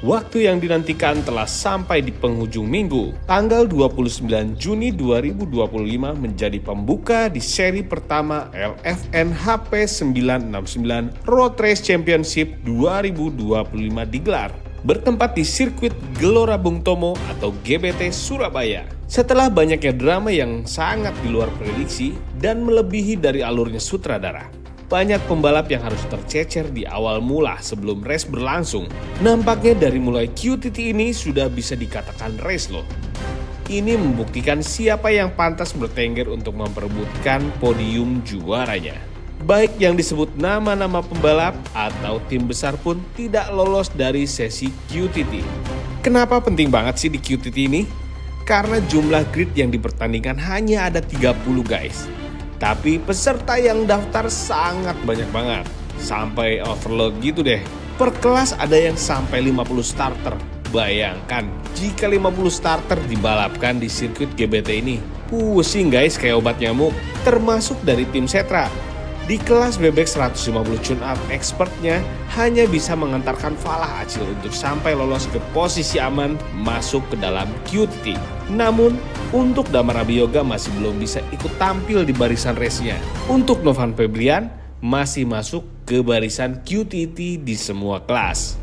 Waktu yang dinantikan telah sampai di penghujung minggu. Tanggal 29 Juni 2025 menjadi pembuka di seri pertama LFN HP 969 Road Race Championship 2025 digelar. Bertempat di sirkuit Gelora Bung Tomo atau GBT Surabaya. Setelah banyaknya drama yang sangat di luar prediksi dan melebihi dari alurnya sutradara, banyak pembalap yang harus tercecer di awal mula sebelum race berlangsung. Nampaknya dari mulai QTT ini sudah bisa dikatakan race loh. Ini membuktikan siapa yang pantas bertengger untuk memperebutkan podium juaranya. Baik yang disebut nama-nama pembalap atau tim besar pun tidak lolos dari sesi QTT. Kenapa penting banget sih di QTT ini? Karena jumlah grid yang dipertandingkan hanya ada 30 guys. Tapi peserta yang daftar sangat banyak banget. Sampai overload gitu deh. Per kelas ada yang sampai 50 starter. Bayangkan jika 50 starter dibalapkan di sirkuit GBT ini. Pusing guys kayak obat nyamuk. Termasuk dari tim Setra. Di kelas bebek 150 tune-up expertnya hanya bisa mengantarkan Falah Acil untuk sampai lolos ke posisi aman masuk ke dalam QTT. Namun, untuk Damar Abioga masih belum bisa ikut tampil di barisan race-nya. Untuk Novan Febrian masih masuk ke barisan QTT di semua kelas.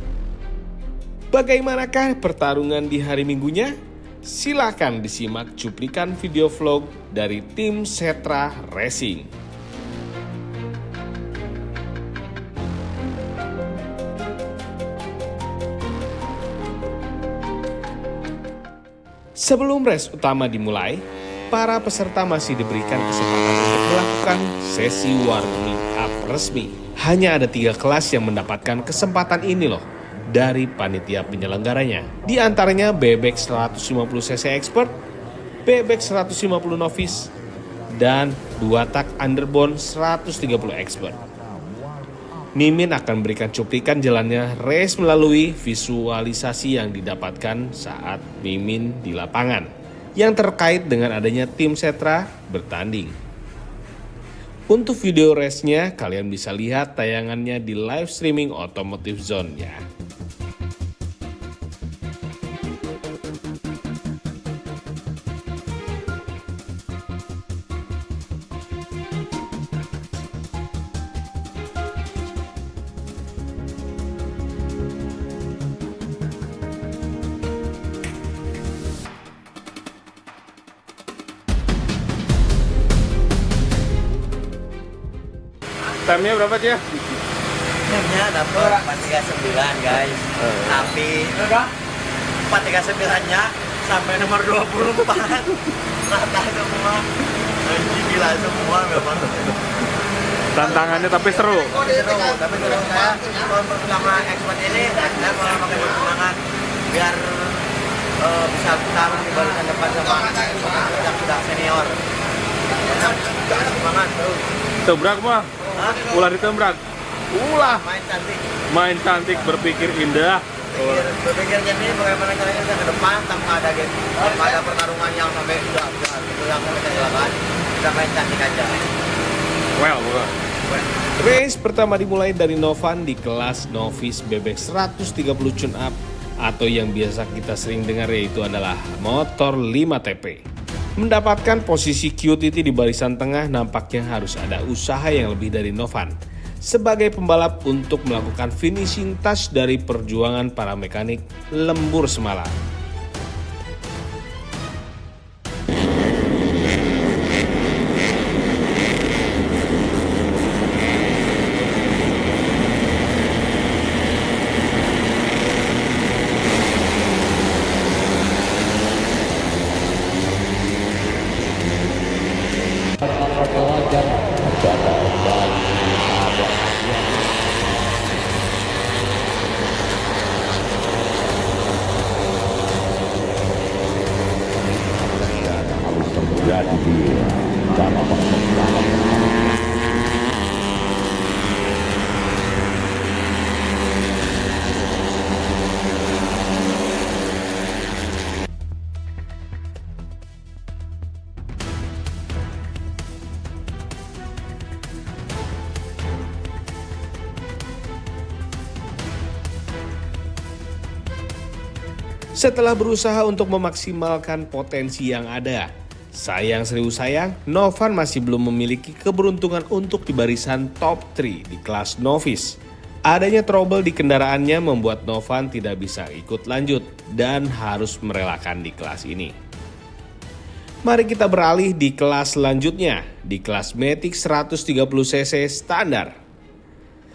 Bagaimanakah pertarungan di hari Minggunya? Silakan disimak cuplikan video vlog dari tim Setra Racing. Sebelum race utama dimulai, para peserta masih diberikan kesempatan untuk melakukan sesi warming up resmi. Hanya ada 3 kelas yang mendapatkan kesempatan ini loh dari panitia penyelenggaranya. Di antaranya bebek 150cc expert, bebek 150 novice, dan 2 tak underbone 130 expert. Mimin akan berikan cuplikan jalannya race melalui visualisasi yang didapatkan saat Mimin di lapangan yang terkait dengan adanya tim Setra bertanding. Untuk video race-nya kalian bisa lihat tayangannya di live streaming Automotive Zone ya. Time-nya berapa Cia? Timnya dapat 439 guys. Tapi 439-nya sampai nomor 24. Rata semua. Anjing gila semua memang. Tantangannya tapi seru. Tapi kalau saya sama expert ini saya malah pakai pertimbangan biar bisa bertarung di barisan depan sama yang sudah senior. Semangat terus. Tebrak mah. Ulah ditembrak. Ulah. Main cantik. Main cantik berpikir indah. Berpikirnya ini bagaimana caranya bisa ke depan tanpa ada game, tanpa ada pertarungan yang sampai udah yang sampai kecelakaan. Kita main cantik aja. Well. Race pertama dimulai dari Novan di kelas novice bebek 130 tune up atau yang biasa kita sering dengar yaitu adalah motor 5TP. Mendapatkan posisi QTT di barisan tengah nampaknya harus ada usaha yang lebih dari Novan sebagai pembalap untuk melakukan finishing touch dari perjuangan para mekanik lembur semalam. Setelah berusaha untuk memaksimalkan potensi yang ada, sayang serius sayang, Novan masih belum memiliki keberuntungan untuk di barisan top 3 di kelas novice. Adanya trouble di kendaraannya membuat Novan tidak bisa ikut lanjut dan harus merelakan di kelas ini. Mari kita beralih di kelas selanjutnya, di kelas Matic 130cc standar.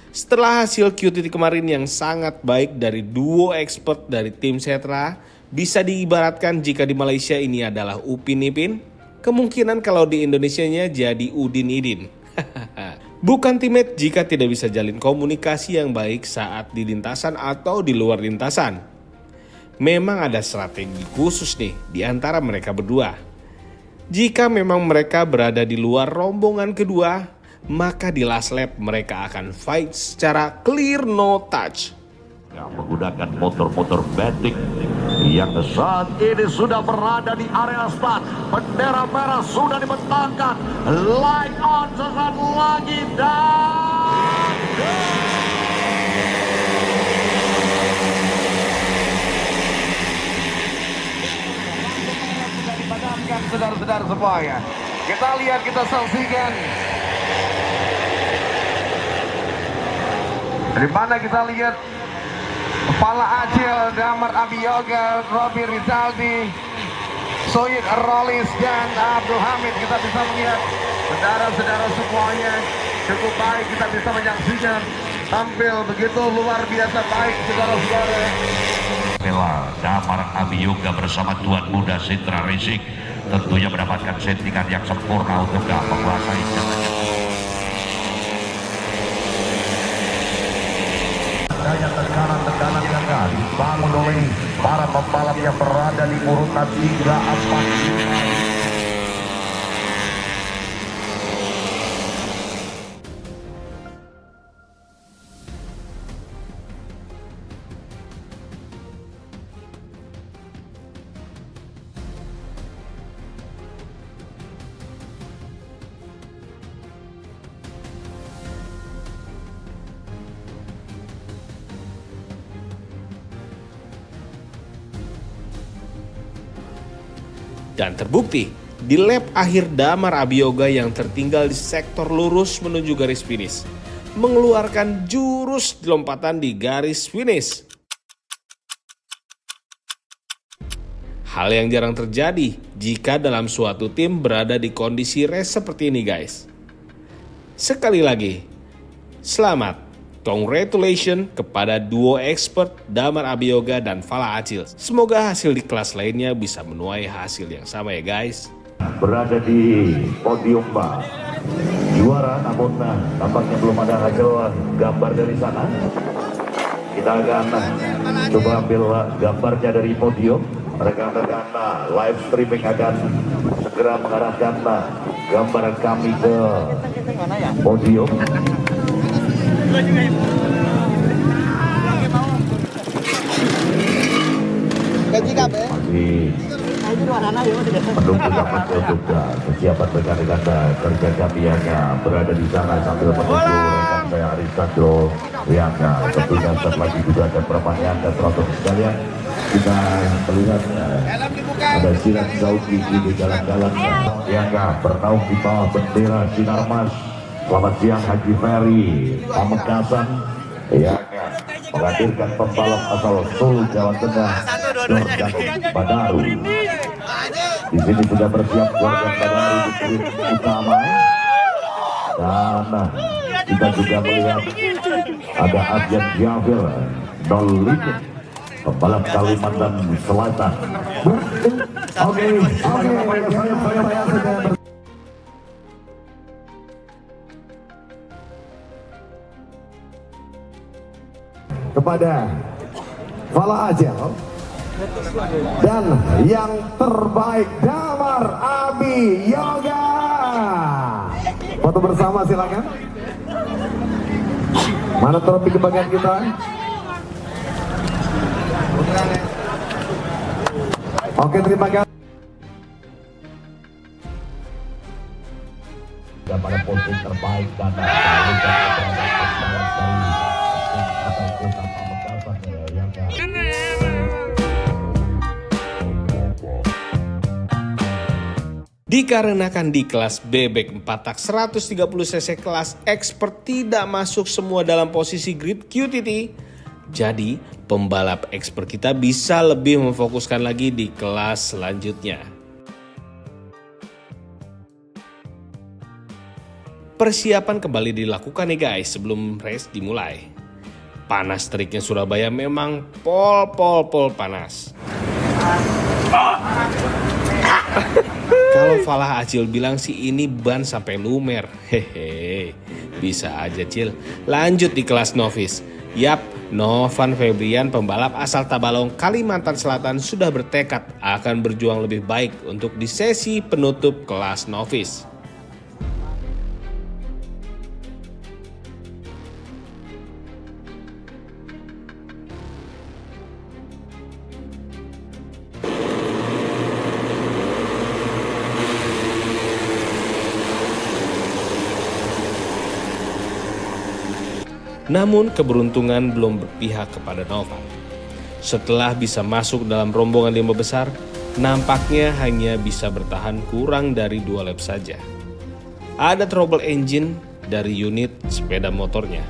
Setelah hasil QTT kemarin yang sangat baik dari duo expert dari tim Setra, bisa diibaratkan jika di Malaysia ini adalah Upin Ipin, kemungkinan kalau di Indonesianya jadi Udin Idin. Bukan teammate jika tidak bisa jalin komunikasi yang baik saat di lintasan atau di luar lintasan. Memang ada strategi khusus nih di antara mereka berdua. Jika memang mereka berada di luar rombongan kedua, maka di last lap mereka akan fight secara clear no touch. Menggunakan motor-motor Matic yang saat ini sudah berada di area start. Bendera merah sudah dibentangkan. Light on sesaat lagi dan dipadamkan saudara-saudara semuanya. Kita lihat, kita saksikan. Dari mana kita lihat Kepala Acil, Damar Abiyoga, Robi Rizaldi, Soyid Rolis, dan Abdul Hamid. Kita bisa melihat saudara-saudara semuanya cukup baik. Kita bisa menyaksikan tampil begitu luar biasa baik saudara-saudara. Damar Abiyoga bersama Tuan Muda Setra Racing tentunya mendapatkan settingan yang sempurna untuk menguasai jalan. Adanya tekanan-tekanan yang dibangun oleh para pembalap yang berada di urutan 3, 4, 5. Dan terbukti, di lap akhir Damar Abiyoga yang tertinggal di sektor lurus menuju garis finish, mengeluarkan jurus lompatan di garis finish. Hal yang jarang terjadi jika dalam suatu tim berada di kondisi race seperti ini guys. Sekali lagi, selamat. Congratulations kepada duo expert Damar Abiyoga dan Fala Acil. Semoga hasil di kelas lainnya bisa menuai hasil yang sama ya guys. Berada di podium Pak juara, namun tampaknya belum ada hasil gambar dari sana. Kita akan coba ambil gambarnya dari podium. Mereka akan live streaming akan segera mengarahkan gambaran kami ke podium. Masih menunggu dapat untuk kesiapan rekan-rekan kerja kami yang berada di sana sambil menunggu rekan saya Arisandro yang tentunya setelah lagi juga ada permainan dan penonton sekalian. Kita melihat ada Sirat Sauki di jalan-jalan yang bernaung di bawah bendera Sinar Mas. Selamat siang Haji Ferry Pamekasan yang menghadirkan pembalap asal Solo, Jawa Tengah, Jordan Badaru. Di sini sudah bersiap Jordan Badaru di grid utama. Dan kita juga melihat ada Adjan Jafir Dolin, pembalap Kalimantan Selatan. Oke, saya sudah kepada Fala Acil dan yang terbaik Damar Abiyoga. Foto bersama silakan. Mana trofi kebanggaan kita? Oke, terima kasih. Pada posisi terbaik dan Dikarenakan di kelas bebek 4 tak 130cc kelas expert tidak masuk semua dalam posisi grid QTT, jadi pembalap expert kita bisa lebih memfokuskan lagi di kelas selanjutnya. Persiapan kembali dilakukan nih guys sebelum race dimulai. Panas teriknya Surabaya memang pol panas. Kalau Falah Acil bilang sih ini ban sampai lumer. Hehe, bisa aja Cil. Lanjut di kelas novice. Yap, Novan Febrian pembalap asal Tabalong, Kalimantan Selatan sudah bertekad akan berjuang lebih baik untuk di sesi penutup kelas novice. Namun keberuntungan belum berpihak kepada Novan. Setelah bisa masuk dalam rombongan 5 besar, nampaknya hanya bisa bertahan kurang dari 2 lap saja. Ada trouble engine dari unit sepeda motornya.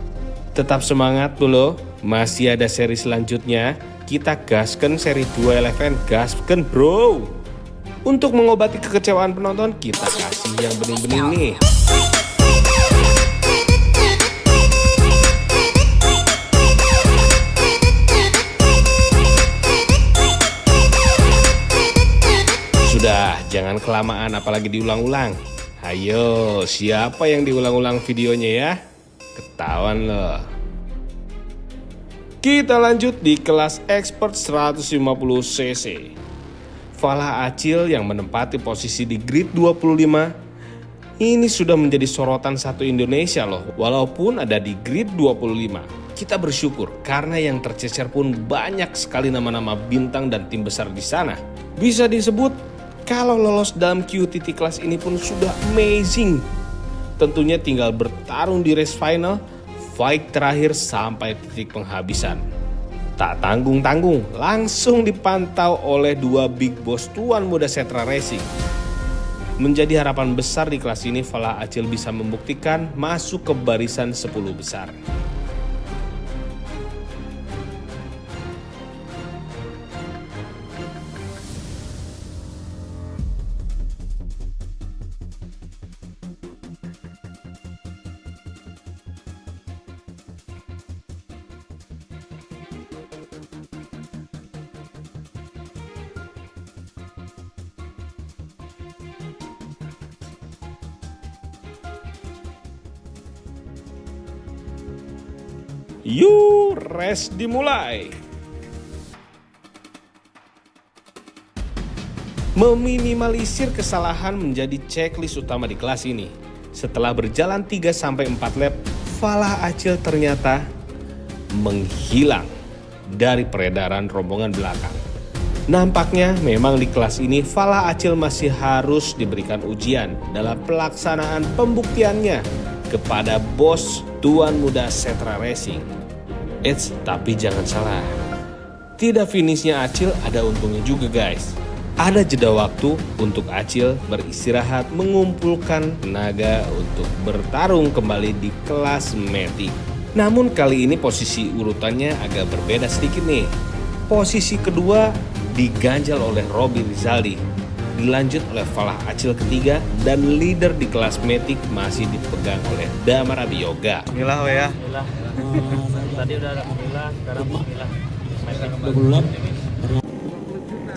Tetap semangat dulu, masih ada seri selanjutnya. Kita gaskan seri 2 LFN, gaskan bro. Untuk mengobati kekecewaan penonton, kita kasih yang bening-bening nih. Sudah, jangan kelamaan apalagi diulang-ulang. Ayo, siapa yang diulang-ulang videonya ya? Ketahuan loh. Kita lanjut di kelas expert 150cc. Falah Acil yang menempati posisi di grid 25 ini sudah menjadi sorotan satu Indonesia loh, walaupun ada di grid 25. Kita bersyukur karena yang tercecer pun banyak sekali nama-nama bintang dan tim besar di sana. Bisa disebut kalau lolos dalam QTT kelas ini pun sudah amazing. Tentunya tinggal bertarung di race final, fight terakhir sampai titik penghabisan. Tak tanggung-tanggung, langsung dipantau oleh 2 big boss tuan muda Setra Racing. Menjadi harapan besar di kelas ini, Falah Acil bisa membuktikan masuk ke barisan 10 besar. Yuk, race dimulai. Meminimalisir kesalahan menjadi checklist utama di kelas ini. Setelah berjalan 3-4 lap, Falah Acil ternyata menghilang dari peredaran rombongan belakang. Nampaknya memang di kelas ini Falah Acil masih harus diberikan ujian dalam pelaksanaan pembuktiannya kepada bos tuan muda Setra Racing. Tapi jangan salah, tidak finishnya Acil ada untungnya juga guys. Ada jeda waktu untuk Acil beristirahat mengumpulkan tenaga untuk bertarung kembali di kelas Matic. Namun kali ini posisi urutannya agak berbeda sedikit nih. Posisi kedua diganjal oleh Robby Rizaldi, dilanjut oleh Falah Acil ketiga, dan leader di kelas Matic masih dipegang oleh Damar Abioga. Bismillah ya. Tadi udah alhamdulillah, sekarang bismillah.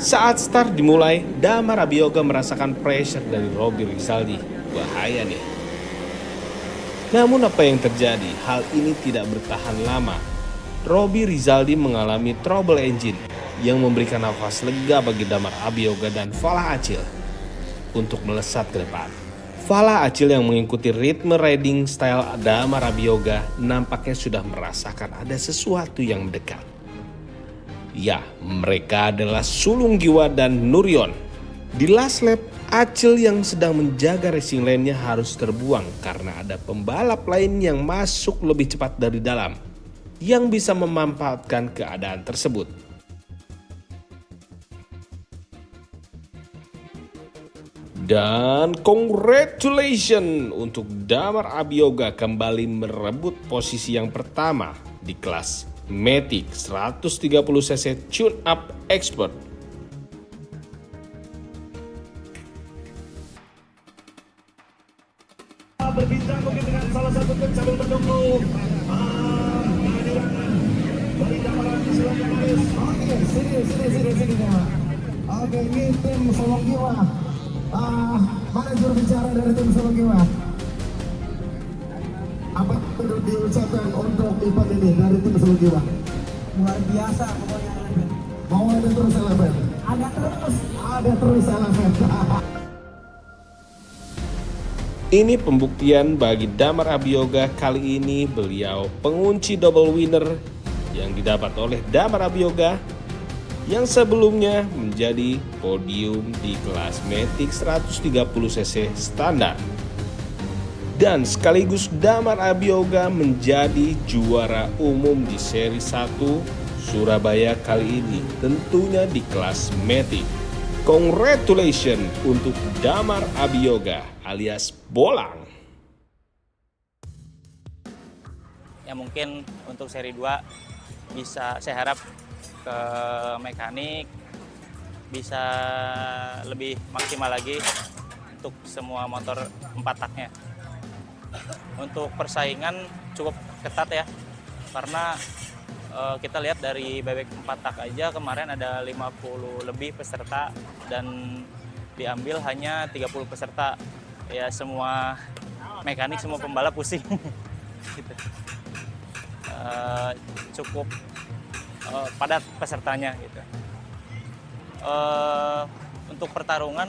Saat start dimulai, Damar Abioga merasakan pressure dari Robby Rizaldi. Bahaya nih. Namun apa yang terjadi? Hal ini tidak bertahan lama. Robby Rizaldi mengalami trouble engine yang memberikan nafas lega bagi Damar Abioga dan Falah Acil untuk melesat ke depan. Falah Acil yang mengikuti ritme riding style Damar Abioga nampaknya sudah merasakan ada sesuatu yang mendekat. Ya, mereka adalah Sulung Giwa dan Nuryon. Di last lap, Acil yang sedang menjaga racing lane-nya harus terbuang karena ada pembalap lain yang masuk lebih cepat dari dalam yang bisa memanfaatkan keadaan tersebut. Dan congratulations untuk Damar Abioga kembali merebut posisi yang pertama di kelas Matic 130cc Tune Up Expert. Berbincang mungkin dengan salah satu tim sambil menunggu dari Damar Abioga. Oke, sini. Oke, ini tim Solong Giwa. Mana juru bicara dari tim Solong Giwa? Apa perlu diucapkan untuk event ini dari tim Solong Giwa? Luar biasa pokoknya elemen. Mau ada terus elemen? Ada terus elemen. Ini pembuktian bagi Damar Abioga. Kali ini beliau pengunci double winner yang didapat oleh Damar Abioga yang sebelumnya menjadi podium di kelas Matic 130cc standar. Dan sekaligus Damar Abioga menjadi juara umum di seri 1 Surabaya kali ini, tentunya di kelas Matic. Congratulations untuk Damar Abioga alias Bolang. Ya mungkin untuk seri 2 bisa, saya harap ke mekanik bisa lebih maksimal lagi untuk semua motor 4 taknya. Untuk persaingan cukup ketat ya, karena kita lihat dari bebek 4 tak aja kemarin ada 50 lebih peserta dan diambil hanya 30 peserta. Ya semua mekanik, semua pembalap pusing. Gitu. Cukup padat pesertanya gitu. Untuk pertarungan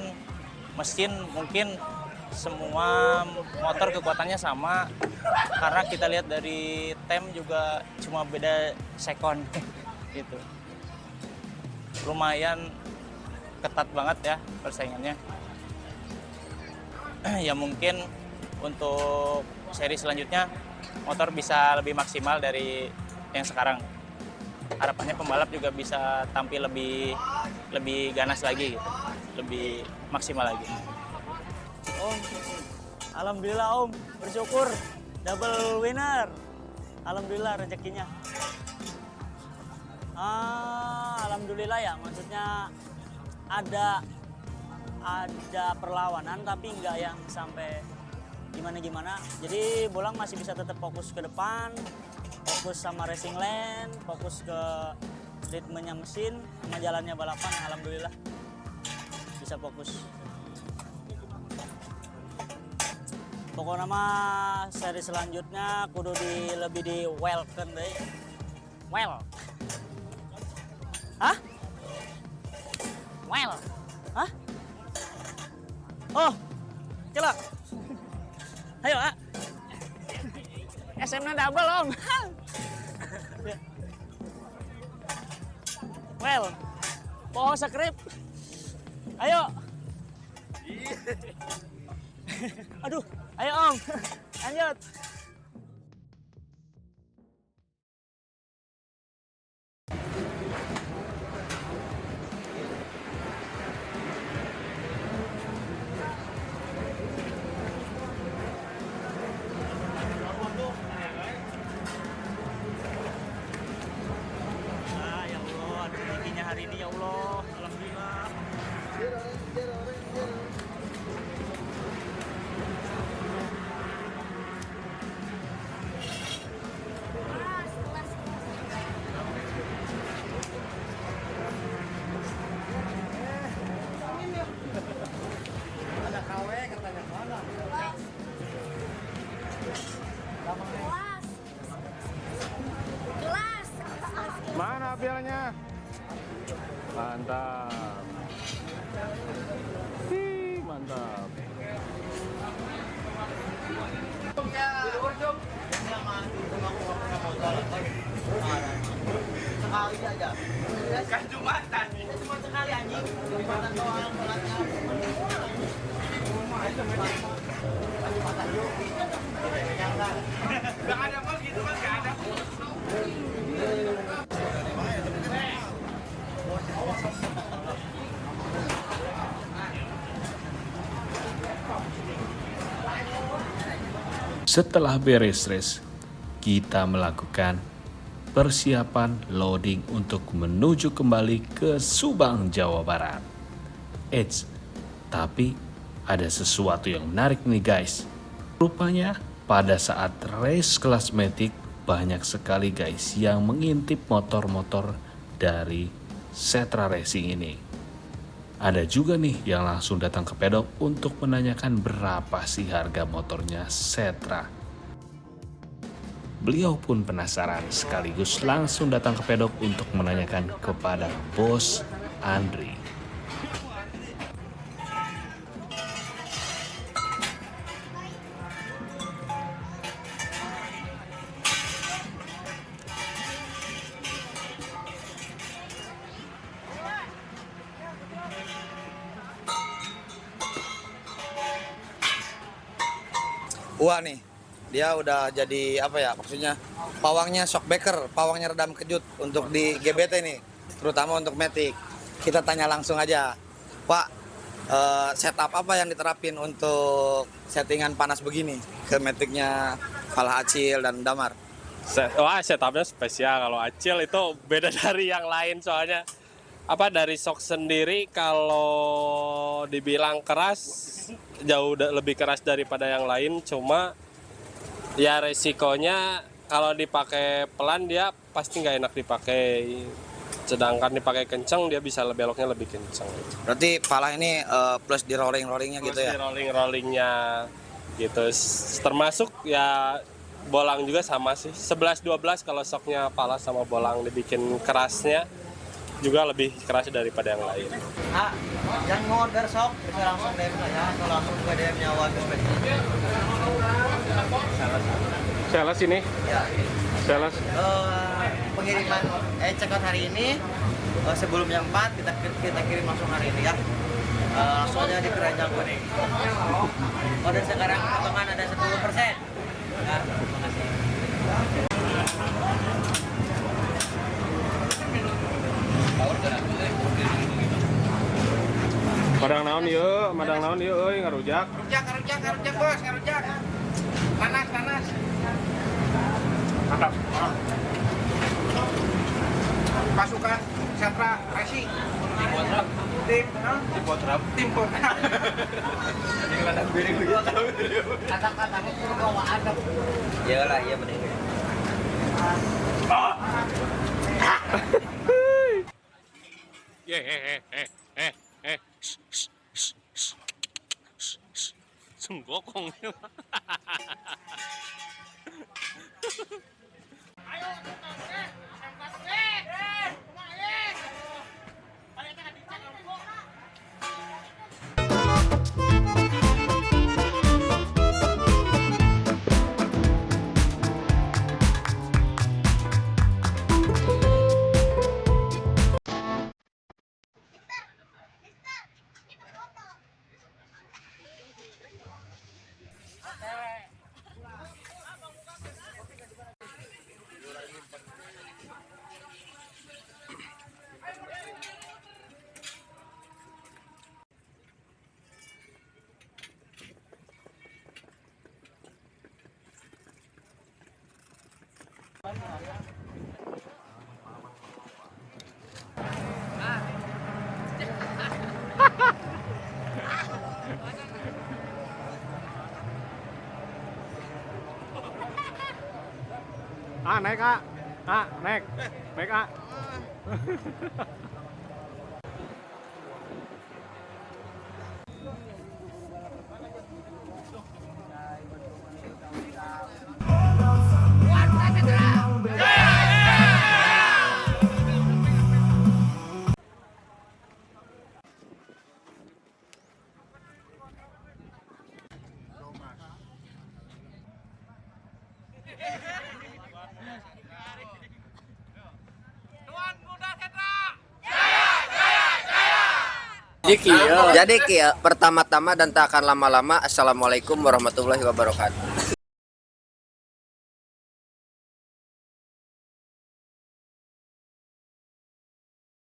mesin mungkin semua motor kekuatannya sama, karena kita lihat dari tem juga cuma beda sekon gitu. Lumayan ketat banget ya persaingannya. Ya mungkin untuk seri selanjutnya motor bisa lebih maksimal dari yang sekarang. Harapannya pembalap juga bisa tampil lebih ganas lagi gitu. Lebih maksimal lagi. Om, alhamdulillah Om, bersyukur double winner. Alhamdulillah rezekinya. Alhamdulillah ya, maksudnya ada perlawanan tapi nggak yang sampai gimana-gimana. Jadi Bolang masih bisa tetap fokus ke depan, fokus sama racing lane, fokus ke ritmenya mesin, sama jalannya balapan. Alhamdulillah bisa fokus. Pokoknya mah seri selanjutnya kudu lebih di welcome deh. Well. Hah? Well. Hah? Oh. Celak. Ayo, ah. SM-nya double, Om. Well. Poho skrip. Ayo. Aduh. Ayo Om, lanjut. Ya Allah, rezekinya hari ini ya Allah, alhamdulillah. Mana pialanya? Mantap. Mantap. Sekali aja. Kan Jumatan. Cuma sekali anjing. Jumatan doang sholatnya. Jumatan yuk. Gak ada mas gitu mas, gak ada. Setelah beres race, kita melakukan persiapan loading untuk menuju kembali ke Subang, Jawa Barat. Eits, tapi ada sesuatu yang menarik nih guys. Rupanya pada saat race kelas Matic banyak sekali guys yang mengintip motor-motor dari Setra Racing ini. Ada juga nih yang langsung datang ke pedok untuk menanyakan berapa sih harga motornya Setra. Beliau pun penasaran sekaligus langsung datang ke pedok untuk menanyakan kepada Bos Andri. Wah nih, dia udah jadi apa ya, maksudnya pawangnya shockbreaker, pawangnya redam kejut untuk di GBT nih, terutama untuk Matic. Kita tanya langsung aja, Pak, setup apa yang diterapin untuk settingan panas begini ke Maticnya Falah Acil dan Damar? Wah, setupnya spesial. Kalau Acil itu beda dari yang lain, soalnya dari shock sendiri kalau dibilang keras jauh lebih keras daripada yang lain, cuma ya resikonya kalau dipakai pelan dia pasti nggak enak dipakai, sedangkan dipakai kenceng dia bisa beloknya lebih kenceng. Berarti Falah ini plus di rolling-rollingnya gitu ya? Plus di rollingnya gitu, termasuk ya bolang juga sama sih, 11-12 kalau shocknya Falah sama bolang dibikin kerasnya juga lebih keras daripada yang lain. Yang mau order shock bisa langsung DM saya atau langsung ke DM-nya Wagen. Sales ini, Ya. sales. Pengiriman check out hari ini sebelum jam 4 kita kirim langsung hari ini ya. Langsung aja di keranjang kuning. Order sekarang potongan ada 10%. Ya, terima kasih. Madang naon yuk, euy ngarujak. Ngarujak bos, ngarujak. Panas. Mantap. Pasukan Setra Racing. Tim Potrap. Kata-katanya kudu bawa adab. Iyalah, iya bener. Senggokong. Naik naik. Jadi pertama-tama dan tak akan lama-lama, Assalamualaikum warahmatullahi wabarakatuh.